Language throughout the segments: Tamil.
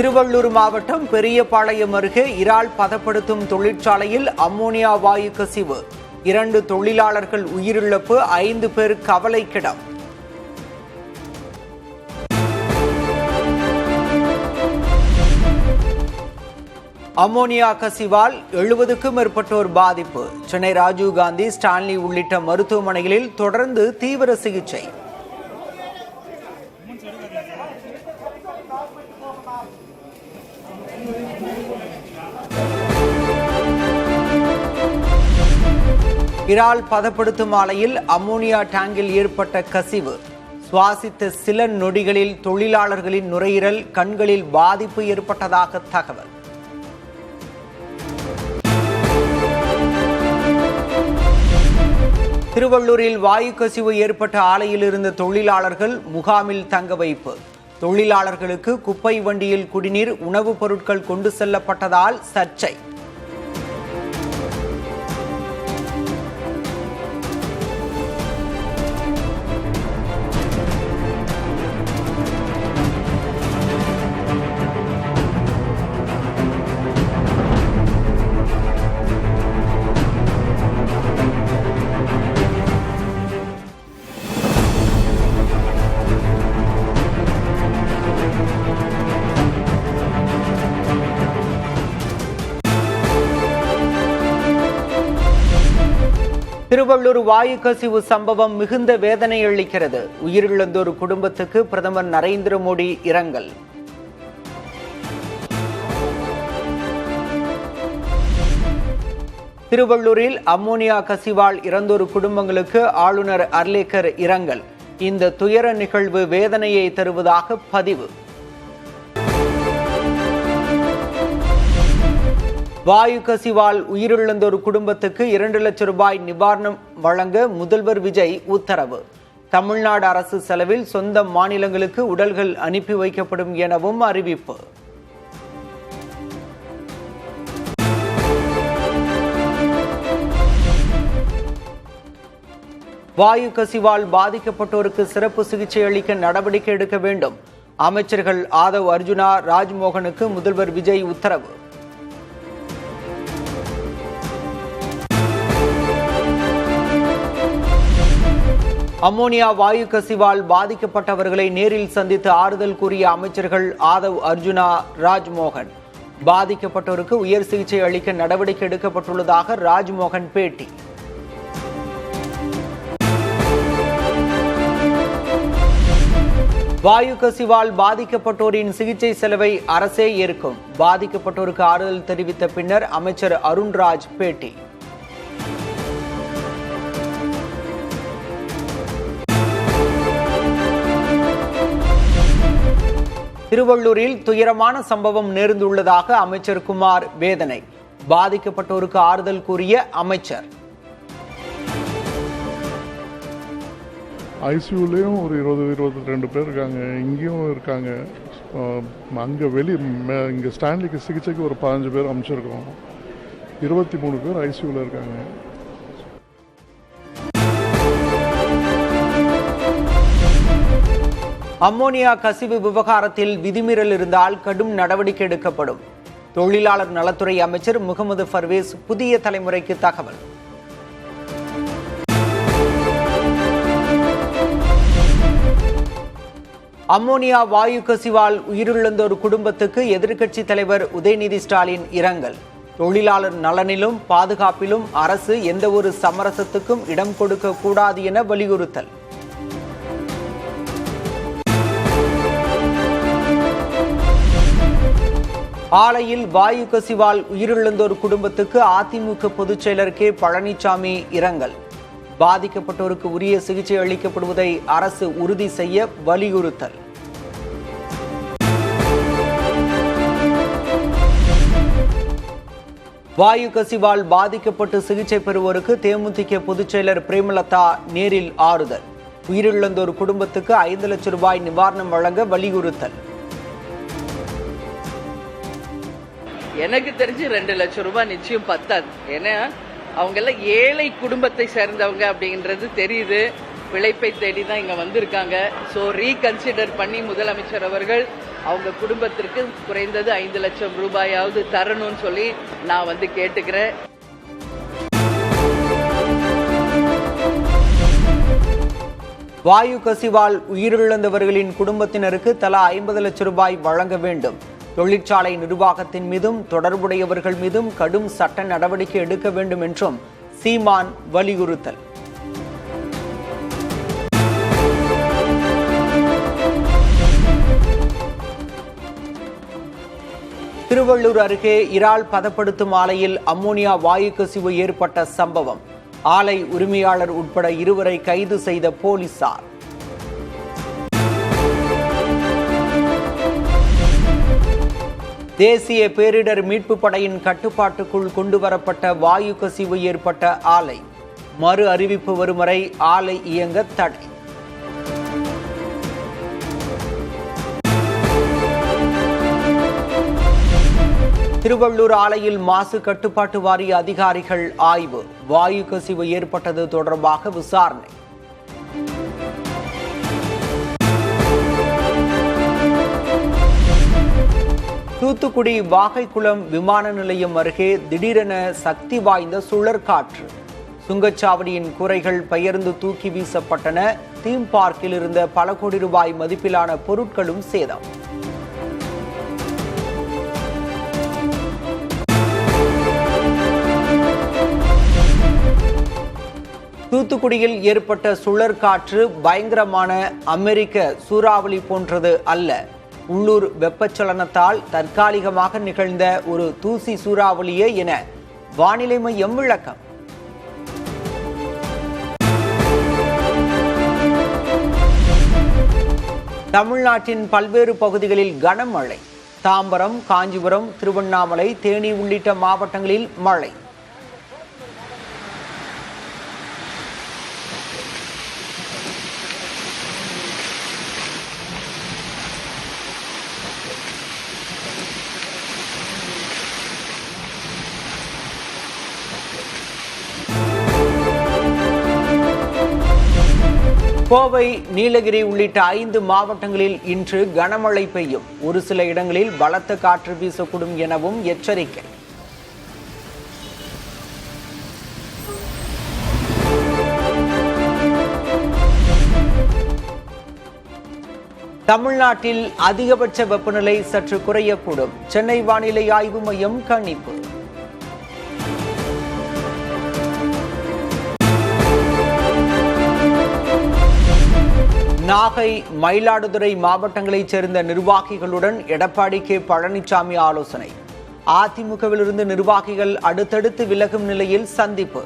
திருவள்ளூர் மாவட்டம் பெரியபாளையம் அருகே இறால் பதப்படுத்தும் தொழிற்சாலையில் அம்மோனியா வாயு கசிவு. 2 தொழிலாளர்கள் உயிரிழப்பு, 5 பேர் கவலைக்கிடம். அம்மோனியா கசிவால் 70க்கும் மேற்பட்டோர் பாதிப்பு. சென்னை ராஜீவ்காந்தி, ஸ்டான்லி உள்ளிட்ட மருத்துவமனைகளில் தொடர்ந்து தீவிர சிகிச்சை. இறால் பதப்படுத்தும் ஆலையில் அம்மோனியா டேங்கில் ஏற்பட்ட கசிவு. சுவாசித்த சில நொடிகளில் தொழிலாளர்களின் நுரையீரல், கண்களில் பாதிப்பு ஏற்பட்டதாக தகவல். திருவள்ளூரில் வாயு கசிவு ஏற்பட்ட ஆலையில் இருந்த தொழிலாளர்கள் முகாமில் தங்க வைப்பு. தொழிலாளர்களுக்கு குப்பை வண்டியில் குடிநீர், உணவுப் பொருட்கள் கொண்டு செல்லப்பட்டதால் சர்ச்சை. திருவள்ளூர் வாயு கசிவு சம்பவம் மிகுந்த வேதனை அளிக்கிறது. உயிரிழந்தோர் குடும்பத்துக்கு பிரதமர் நரேந்திர மோடி இரங்கல். திருவள்ளூரில் அம்மோனியா கசிவால் இறந்தோர் குடும்பங்களுக்கு ஆளுநர் அர்லேக்கர் இரங்கல். இந்த துயர நிகழ்வு வேதனையை தருவதாக பதிவு. வாயு கசிவால் உயிரிழந்தோர் குடும்பத்துக்கு 2 லட்சம் ரூபாய் நிவாரணம் வழங்க முதல்வர் விஜய் உத்தரவு. தமிழ்நாடு அரசு செலவில் சொந்த மாநிலங்களுக்கு உடல்கள் அனுப்பி வைக்கப்படும் எனவும் அறிவிப்பு. வாயு கசிவால் பாதிக்கப்பட்டோருக்கு சிறப்பு சிகிச்சை அளிக்க நடவடிக்கை எடுக்க வேண்டும். அமைச்சர்கள் ஆதவ் அர்ஜுனா, ராஜ்மோகனுக்கு முதல்வர் விஜய் உத்தரவு. அம்மோனியா வாயு கசிவால் பாதிக்கப்பட்டவர்களை நேரில் சந்தித்து ஆறுதல் கூறிய அமைச்சர்கள் ஆதவ் அர்ஜுனா, ராஜ்மோகன். பாதிக்கப்பட்டோருக்கு உயர் சிகிச்சை அளிக்க நடவடிக்கை எடுக்கப்பட்டுள்ளதாக ராஜ்மோகன் பேட்டி. வாயு கசிவால் பாதிக்கப்பட்டோரின் சிகிச்சை செலவை அரசே ஏற்கும். பாதிக்கப்பட்டோருக்கு ஆறுதல் தெரிவித்த பின்னர் அமைச்சர் அருண்ராஜ் பேட்டி. திருவள்ளூரில் துயரமான சம்பவம் நேர்ந்துள்ளதாக அமைச்சர் குமார் வேதனை. பாதிக்கப்பட்டோருக்கு ஆறுதல் கூறிய அமைச்சர். ஐசியூலையும் ஒரு 20-22 பேர் இருக்காங்க, இங்கேயும் இருக்காங்க. அங்கே இங்கே ஸ்டான்லிக்கு சிகிச்சைக்கு ஒரு 15 பேர் அமைச்சிருக்கோம். 23 பேர் ஐசியூவில் இருக்காங்க. அம்மோனியா கசிவு விவகாரத்தில் விதிமீறல் இருந்தால் கடும் நடவடிக்கை எடுக்கப்படும். தொழிலாளர் நலத்துறை அமைச்சர் முகமது பர்வேஸ் புதிய தலைமுறைக்கு தகவல். அம்மோனியா வாயு கசிவால் உயிரிழந்தோர் குடும்பத்துக்கு எதிர்க்கட்சி தலைவர் உதயநிதி ஸ்டாலின் இரங்கல். தொழிலாளர் நலனிலும் பாதுகாப்பிலும் அரசு எந்த ஒரு சமரசத்துக்கும் இடம் கொடுக்க கூடாது என வலியுறுத்தல். ஆலையில் வாயு கசிவால் உயிரிழந்தோர் குடும்பத்துக்கு அதிமுக பொதுச் செயலர் கே பழனிசாமி இரங்கல். பாதிக்கப்பட்டோருக்கு உரிய சிகிச்சை அளிக்கப்படுவதை அரசு உறுதி செய்ய வலியுறுத்தல். வாயு கசிவால் பாதிக்கப்பட்டு சிகிச்சை பெறுவோருக்கு தேமுதிக பொதுச் செயலர் பிரேமலதா நேரில் ஆறுதல். உயிரிழந்தோர் குடும்பத்துக்கு 5 லட்சம் ரூபாய் நிவாரணம் வழங்க வலியுறுத்தல். எனக்கு தெரிஞ்சு 2 லட்சம் ரூபாய் நிச்சயம் பத்தாது. ஏன்னா அவங்க எல்லாம் ஏழை குடும்பத்தை சேர்ந்தவங்க அப்படின்றது தெரியுது. பிழைப்பை தேடி தான் இங்க வந்திருக்காங்க. ஸோ ரீகன்சிடர் பண்ணி முதலமைச்சர் அவர்கள் அவங்க குடும்பத்திற்கு குறைந்தது 5 லட்சம் ரூபாயாவது தரணும்னு சொல்லி நான் கேட்டுக்கிறேன். வாயு கசிவால் உயிரிழந்தவர்களின் குடும்பத்தினருக்கு தலா 50 லட்சம் ரூபாய் வழங்க வேண்டும். தொழிற்சாலை நிர்வாகத்தின் மீதும் தொடர்புடையவர்கள் மீதும் கடும் சட்ட நடவடிக்கை எடுக்க வேண்டும் என்றும் சீமான் வலியுறுத்தல். திருவள்ளூர் அருகே இறால் பதப்படுத்தும் ஆலையில் அம்மோனியா வாயு கசிவு ஏற்பட்ட சம்பவம். ஆலை உரிமையாளர் உட்பட 2 கைது செய்த போலீசார். தேசிய பேரிடர் மீட்பு படையின் கட்டுப்பாட்டுக்குள் கொண்டுவரப்பட்ட வாயு கசிவு ஏற்பட்ட ஆலை மறு அறிவிப்பு வரும் வரை ஆலை இயங்க தடை. திருவள்ளூர் ஆலையில் மாசு கட்டுப்பாட்டு வாரிய அதிகாரிகள் ஆய்வு. வாயு கசிவு ஏற்பட்டது தொடர்பாக விசாரணை. தூத்துக்குடி வாகைக்குளம் விமான நிலையம் அருகே திடீரென சக்தி வாய்ந்த சுழற்காற்று. சுங்கச்சாவடியின் கூரைகள் பெயர்ந்து தூக்கி வீசப்பட்டன. தீம் பார்க்கில் இருந்த பல கோடி ரூபாய் மதிப்பிலான பொருட்களும் சேதம். தூத்துக்குடியில் ஏற்பட்ட சுழற்காற்று பயங்கரமான அமெரிக்க சூறாவளி போன்றது அல்ல. உள்ளூர் வெப்பச்சலனத்தால் தற்காலிகமாக நிகழ்ந்த ஒரு தூசி சூறாவளியே என வானிலை மையம் விளக்கம். தமிழ்நாட்டின் பல்வேறு பகுதிகளில் கனமழை. தாம்பரம், காஞ்சிபுரம், திருவண்ணாமலை, தேனி உள்ளிட்ட மாவட்டங்களில் மழை. கோவை, நீலகிரி உள்ளிட்ட 5 மாவட்டங்களில் இன்று கனமழை பெய்யும். ஒரு சில இடங்களில் பலத்த காற்று வீசக்கூடும் எனவும் எச்சரிக்கை. தமிழ்நாட்டில் அதிகபட்ச வெப்பநிலை சற்று குறையக்கூடும். சென்னை வானிலை ஆய்வு மையம் கணிப்பு. நாகை, மயிலாடுதுறை மாவட்டங்களைச் சேர்ந்த நிர்வாகிகளுடன் எடப்பாடி கே பழனிசாமி ஆலோசனை. அதிமுகவிலிருந்து நிர்வாகிகள் அடுத்தடுத்து விலகும் நிலையில் சந்திப்பு.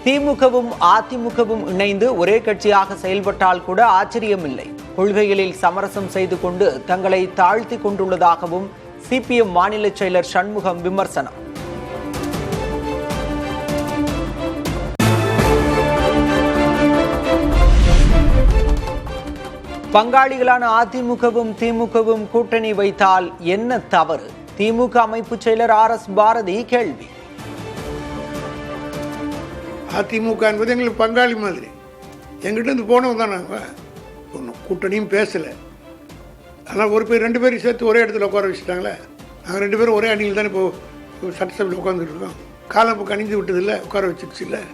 திமுகவும் அதிமுகவும் இணைந்து ஒரே கட்சியாக செயல்பட்டால் கூட ஆச்சரியமில்லை. கொள்கைகளில் சமரசம் செய்து கொண்டு தங்களை தாழ்த்தி கொண்டுள்ளதாகவும் சிபிஎம் மாநில செயலர் சண்முகம் விமர்சனம். பங்காளிகளான அதிமுகவும் திமுகவும் கூட்டணி வைத்தால் என்ன தவறு? திமுக அமைப்பு செயலர் RS பாரதி கேள்வி. அதிமுக என்பது எங்களுக்கு பங்காளி மாதிரி. எங்கிட்ட இருந்து போனவங்க தான் நாங்கள் ஒன்றும் கூட்டணியும் பேசலை. ஆனால் ஒரு பேர் 2 பேரும் சேர்த்து ஒரே இடத்துல உட்கார வச்சுட்டாங்களே. நாங்கள் 2 பேரும் ஒரே அணியில் தானே இப்போ சட்டசபையில் உட்காந்துட்டு இருக்கோம். காலம் இப்போ கணிந்து விட்டதில்லை, உட்கார வச்சிருச்சு இல்லை.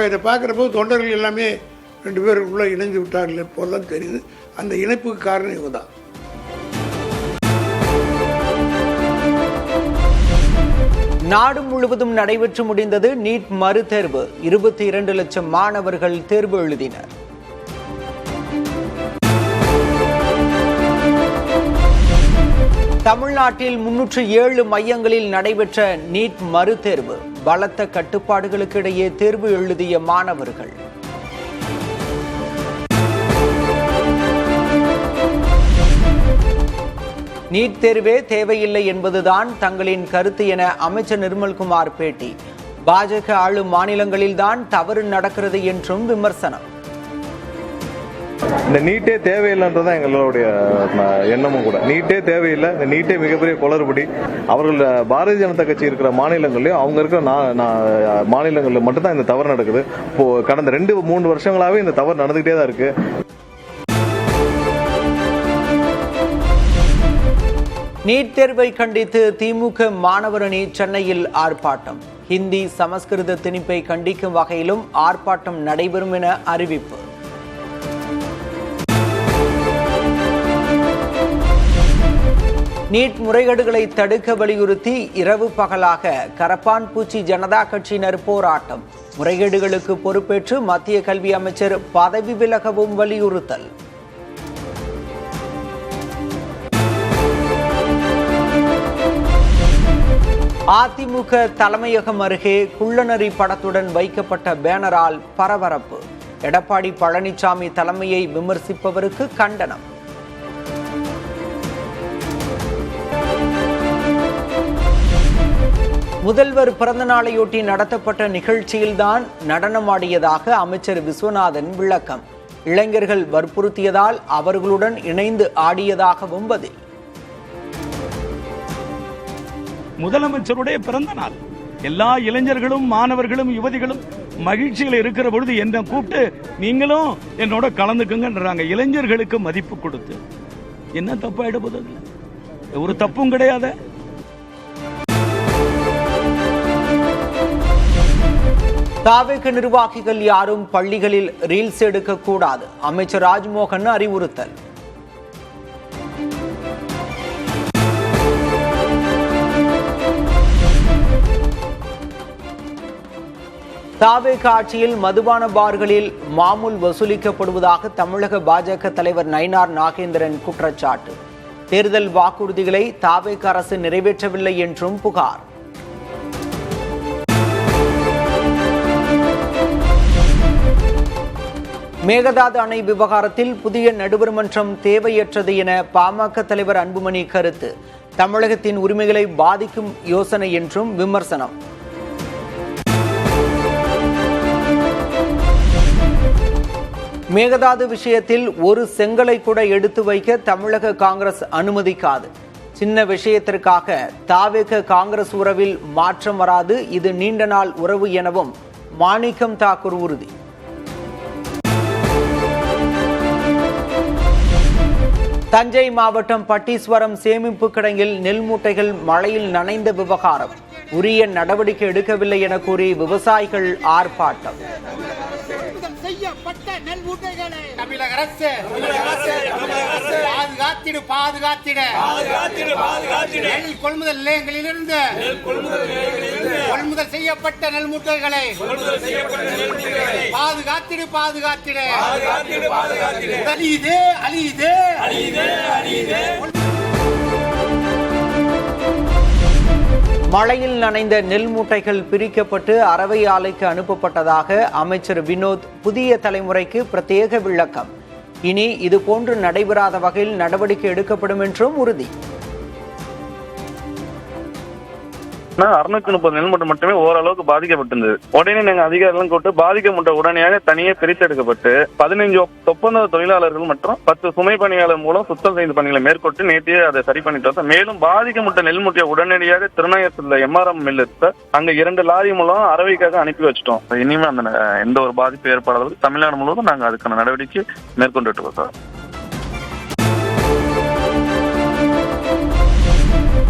இதை பார்க்குறப்போ தொண்டர்கள் எல்லாமே 2 பேருக்குள்ளே இணைந்து விட்டார்கள் போலதான் தெரியுது. அந்த இணைப்புக்கு காரணம் இவங்க தான். நாடு முழுவதும் நடைபெற்று முடிந்தது நீட் மறுதேர்வு. 22 லட்சம் மாணவர்கள் தேர்வு எழுதினர். தமிழ்நாட்டில் 307 மையங்களில் நடைபெற்ற நீட் மறுதேர்வு. பலத்த கட்டுப்பாடுகளுக்கு இடையே தேர்வு எழுதிய மாணவர்கள். நீட் தேர்வே தேவையில்லை என்பதுதான் தங்களின் கருத்து என அமைச்சர் நிர்மல்குமார் பேட்டி. பாஜக ஆளும் மாநிலங்களில்தான் தவறு நடக்கிறது என்றும் விமர்சனம். இந்த நீட்டே தேவையில்லைன்றது தான் எங்களுடைய எண்ணமும் கூட. நீட்டே தேவையில்லை, இந்த நீட்டே மிகப்பெரிய குளறுபடி. அவர்கள் பாரதிய ஜனதா கட்சி இருக்கிற மாநிலங்கள்லயும் அவங்க இருக்கிற மாநிலங்களில் மட்டும்தான் இந்த தவறு நடக்குது. இப்போ கடந்த 2-3 வருஷங்களாவே இந்த தவறு நடந்துகிட்டே தான் இருக்கு. நீட் தேர்வை கண்டித்து திமுக மாணவர் அணி சென்னையில் ஆர்ப்பாட்டம். ஹிந்தி சமஸ்கிருத திணிப்பை கண்டிக்கும் வகையிலும் ஆர்ப்பாட்டம் நடைபெறும் என அறிவிப்பு. நீட் முறைகேடுகளை தடுக்க வலியுறுத்தி இரவு பகலாக கரப்பான் பூச்சி ஜனதா கட்சியினர் போராட்டம். முறைகேடுகளுக்கு பொறுப்பேற்று மத்திய கல்வி அமைச்சர் பதவி விலகவும் வலியுறுத்தல். அதிமுக தலைமையகம் அருகே குள்ளநரி படத்துடன் வைக்கப்பட்ட பேனரால் பரபரப்பு. எடப்பாடி பழனிசாமி தலைமையை விமர்சிப்பவருக்கு கண்டனம். முதல்வர் பிறந்தநாளையொட்டி நடத்தப்பட்ட நிகழ்ச்சியில்தான் நடனமாடியதாக அமைச்சர் விஸ்வநாதன் விளக்கம். இளைஞர்கள் வற்புறுத்தியதால் அவர்களுடன் இணைந்து ஆடியதாகவும் பதில். முதலமைச்சருடைய பிறந்த நாள், எல்லா இளைஞர்களும் மாணவர்களும் யுவதிகளும் மகிழ்ச்சியில் இருக்கிற பொழுது என்ன கூப்பிட்டு நீங்களும் என்னோட கலந்துக்குங்கன்றாங்க. இளைஞர்களுக்கு மதிப்பு கொடுத்து என்ன தப்பாயிட போகுது? ஒரு தப்பும் கிடையாது. தாவேக நிர்வாகிகள் யாரும் பள்ளிகளில் ரீல்ஸ் எடுக்கக்கூடாது. அமைச்சர் ராஜ்மோகன் அறிவுறுத்தல். தாவேக ஆட்சியில் மதுபான பார்களில் மாமூல் வசூலிக்கப்படுவதாக தமிழக பாஜக தலைவர் நயினார் நாகேந்திரன் குற்றச்சாட்டு. தேர்தல் வாக்குறுதிகளை தாவேக அரசு நிறைவேற்றவில்லை என்றும் புகார். மேகதாது அணை விவகாரத்தில் புதிய நடுவர் மன்றம் தேவையற்றது என பாமக தலைவர் அன்புமணி கருத்து. தமிழகத்தின் உரிமைகளை பாதிக்கும் யோசனை என்றும் விமர்சனம். மேகதாது விஷயத்தில் ஒரு செங்கலை கூட எடுத்து வைக்க தமிழக காங்கிரஸ் அனுமதிக்காது. சின்ன விஷயத்திற்காக தாவேக காங்கிரஸ் உறவில் மாற்றம் வராது. இது நீண்ட நாள் உறவு எனவும் மாணிக்கம் தாக்கூர் உறுதி. தஞ்சை மாவட்டம் பட்டீஸ்வரம் சேமிப்பு கிடங்கில் நெல் மூட்டைகள் மழையில் நனைந்த விவகாரம். உரிய நடவடிக்கை எடுக்கவில்லை என கூறி விவசாயிகள் ஆர்ப்பாட்டம். செய்யப்பட்ட நெல் மூட்டைகளை தமிழக அரசு பாதுகாத்திட நெல் கொள்முதல் நிலையங்களிலிருந்து கொள்முதல் செய்யப்பட்ட நெல் மூட்டைகளை பாதுகாத்திட அழியுது. மழையில் நனைந்த நெல் மூட்டைகள் பிரிக்கப்பட்டு அரவை ஆலைக்கு அனுப்பப்பட்டதாக அமைச்சர் வினோத் புதிய தலைமுறைக்கு பிரத்யேக விளக்கம். இனி இதுபோன்று நடைபெறாத வகையில் நடவடிக்கை எடுக்கப்படும் என்றும் உறுதி. 630 நெல் மூட்டை மட்டுமே ஓரளவுக்கு பாதிக்கப்பட்டிருந்தது. உடனே நாங்கள் அதிகாரிகளும் கூட்டு பாதிக்கப்பட்ட உடனடியாக தனியே பிரித்தெடுக்கப்பட்டு 15 ஒப்பந்த தொழிலாளர்கள் மற்றும் 10 சுமை பணியாளர் மூலம் சுத்தம் செய்த பணிகளை மேற்கொண்டு நேற்றையே அதை சரி பண்ணிட்டு வந்தோம். மேலும் பாதிக்கப்பட்ட நெல் மூட்டையை உடனடியாக திருநாயத்தில் MRM மில் இருக்க அங்க 2 லாரி மூலம் அரவைக்காக அனுப்பி வச்சிட்டோம். இனிமே அந்த எந்த ஒரு பாதிப்பு ஏற்படாதது தமிழ்நாடு முழுவதும் நாங்கள் அதுக்கான நடவடிக்கை மேற்கொண்டு இருக்கோம் சார்.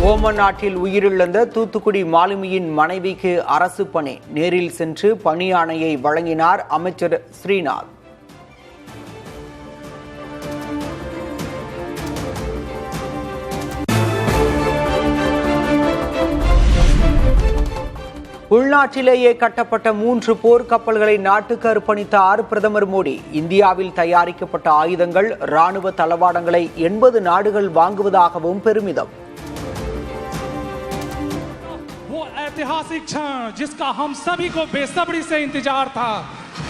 ஓமன் நாட்டில் உயிரிழந்த தூத்துக்குடி மாலுமியின் மனைவிக்கு அரசு பணி. நேரில் சென்று பணி ஆணையை வழங்கினார் அமைச்சர் ஸ்ரீநாத். உள்நாட்டிலேயே கட்டப்பட்ட 3 போர்க்கப்பல்களை நாட்டுக்கு அர்ப்பணித்தார் பிரதமர் மோடி. இந்தியாவில் தயாரிக்கப்பட்ட ஆயுதங்கள், ராணுவ தளவாடங்களை 80 நாடுகள் வாங்குவதாகவும் பெருமிதம். ऐतिहासिक क्षण जिसका हम सभी को बेसब्री से इंतजार था।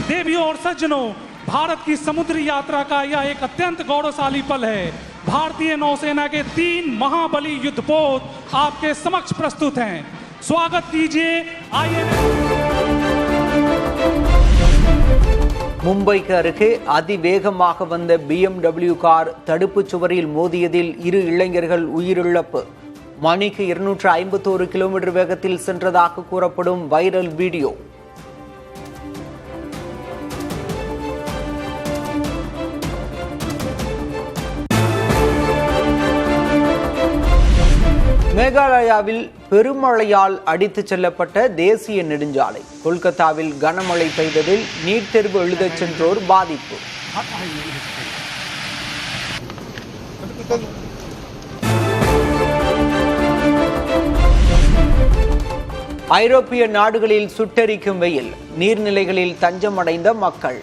देवियों और सज्जनों, भारत की समुद्री यात्रा का यह एक अत्यंत गौरवशाली पल है। भारतीय नौसेना के 3 महाबली युद्धपोत आपके समक्ष प्रस्तुत हैं। स्वागत कीजिए மும்பைக்கு அருகே அதிவேகமாக வந்த BMW கார் தடுப்புச் சுவரில் மோதியதில் 2 இளைஞர்கள் உயிரிழப்பு. மணிக்கு 251 கிலோமீட்டர் வேகத்தில் சென்றதாக கூறப்படும் வைரல் வீடியோ. மேகாலயாவில் பெருமழையால் அடித்துச் செல்லப்பட்ட தேசிய நெடுஞ்சாலை. கொல்கத்தாவில் கனமழை பெய்ததில் நீட் தேர்வு எழுதச் சென்றோர் பாதிப்பு. ஐரோப்பிய நாடுகளில் சுட்டெரிக்கும் வெயில், நீர்நிலைகளில் தஞ்சமடைந்த மக்கள்.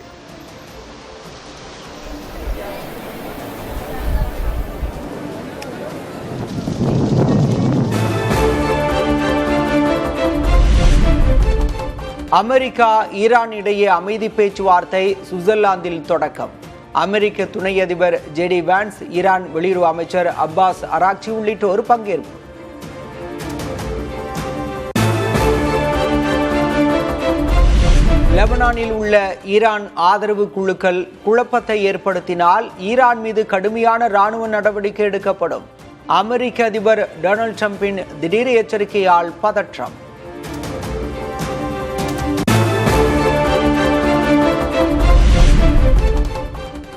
அமெரிக்கா ஈரான் இடையே அமைதி பேச்சுவார்த்தை சுவிட்சர்லாந்தில் தொடக்கம். அமெரிக்க துணை அதிபர் JD வான்ஸ், ஈரான் வெளியுறவு அமைச்சர் அப்பாஸ் அராக்சி உள்ளிட்டோர் பங்கேற்பு. லெபனானில் உள்ள ஈரான் ஆதரவு குழுக்கள் குழப்பத்தை ஏற்படுத்தினால் ஈரான் மீது கடுமையான ராணுவ நடவடிக்கை எடுக்கப்படும். அமெரிக்க அதிபர் டொனால்ட் ட்ரம்பின் திடீர் எச்சரிக்கையால் பதற்றம்.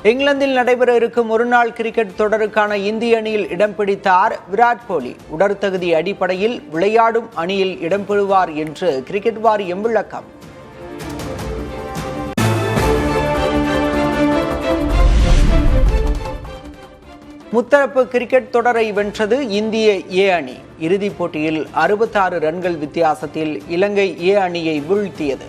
இங்கிலாந்தில் நடைபெற இருக்கும் ஒருநாள் கிரிக்கெட் தொடருக்கான இந்திய அணியில் இடம் பிடித்தார் விராட் கோலி. உடற்தகுதி அடிப்படையில் விளையாடும் அணியில் இடம்பெறுவார் என்று கிரிக்கெட் வாரியம் விளக்கம். முத்தரப்பு கிரிக்கெட் தொடரை வென்றது இந்திய A அணி. இறுதிப் போட்டியில் 66 ரன்கள் வித்தியாசத்தில் இலங்கை A அணியை வீழ்த்தியது.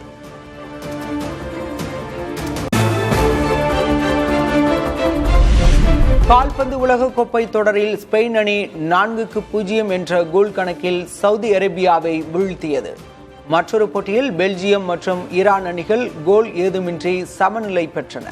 கால்பந்து உலகக்கோப்பை தொடரில் ஸ்பெயின் அணி 4-0 என்ற கோல் கணக்கில் சவுதி அரேபியாவை வீழ்த்தியது. மற்றொரு போட்டியில் பெல்ஜியம் மற்றும் ஈரான் அணிகள் கோல் ஏதுமின்றி சமநிலை பெற்றன.